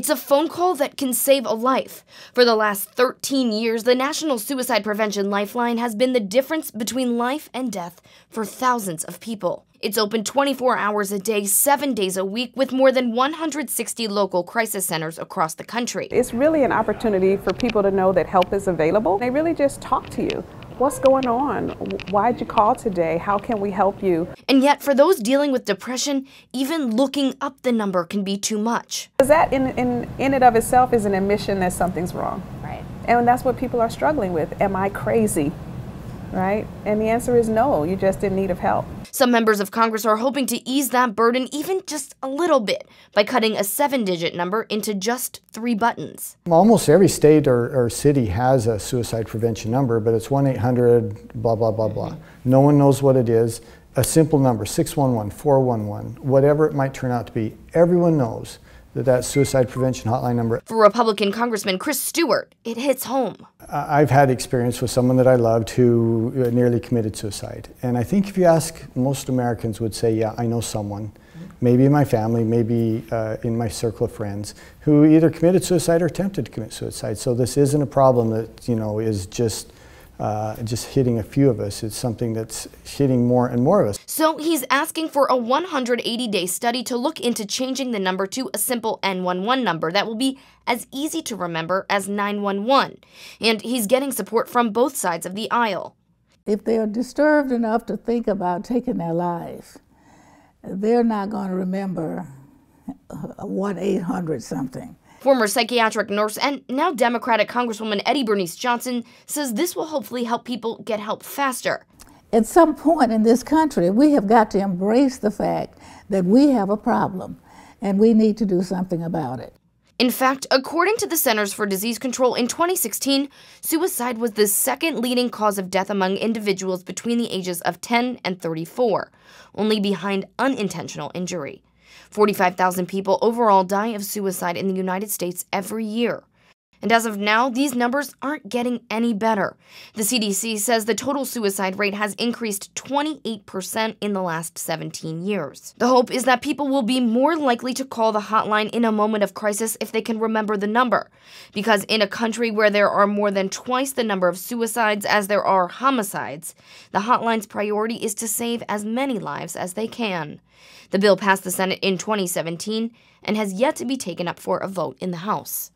It's a phone call that can save a life. For the last 13 years, the National Suicide Prevention Lifeline has been the difference between life and death for thousands of people. It's open 24 hours a day, 7 days a week, with more than 160 local crisis centers across the country. It's really an opportunity for people to know that help is available. They really just talk to you. What's going on? Why'd you call today? How can we help you? And yet, for those dealing with depression, even looking up the number can be too much. Because that in and of itself is an admission that something's wrong. Right. And that's what people are struggling with. Am I crazy? Right? And the answer is no, you're just in need of help. Some members of Congress are hoping to ease that burden even just a little bit by cutting a 7-digit number into just 3 buttons. Almost every state or city has a suicide prevention number, but it's 1-800 blah, blah, blah, blah. No one knows what it is. A simple number, 611, 411, whatever it might turn out to be, everyone knows that suicide prevention hotline number. For Republican Congressman Chris Stewart, it hits home. I've had experience with someone that I loved who nearly committed suicide. And I think if you ask, most Americans would say, yeah, I know someone, maybe in my family, maybe in my circle of friends, who either committed suicide or attempted to commit suicide. So this isn't a problem that, is just hitting a few of us. It's something that's hitting more and more of us. So he's asking for a 180-day study to look into changing the number to a simple N11 number that will be as easy to remember as 911. And he's getting support from both sides of the aisle. If they are disturbed enough to think about taking their lives, they're not going to remember 1-800 something. Former psychiatric nurse and now Democratic Congresswoman Eddie Bernice Johnson says this will hopefully help people get help faster. At some point in this country, we have got to embrace the fact that we have a problem and we need to do something about it. In fact, according to the Centers for Disease Control, in 2016, suicide was the second leading cause of death among individuals between the ages of 10 and 34, only behind unintentional injury. 45,000 people overall die of suicide in the United States every year. And as of now, these numbers aren't getting any better. The CDC says the total suicide rate has increased 28% in the last 17 years. The hope is that people will be more likely to call the hotline in a moment of crisis if they can remember the number. Because in a country where there are more than twice the number of suicides as there are homicides, the hotline's priority is to save as many lives as they can. The bill passed the Senate in 2017 and has yet to be taken up for a vote in the House.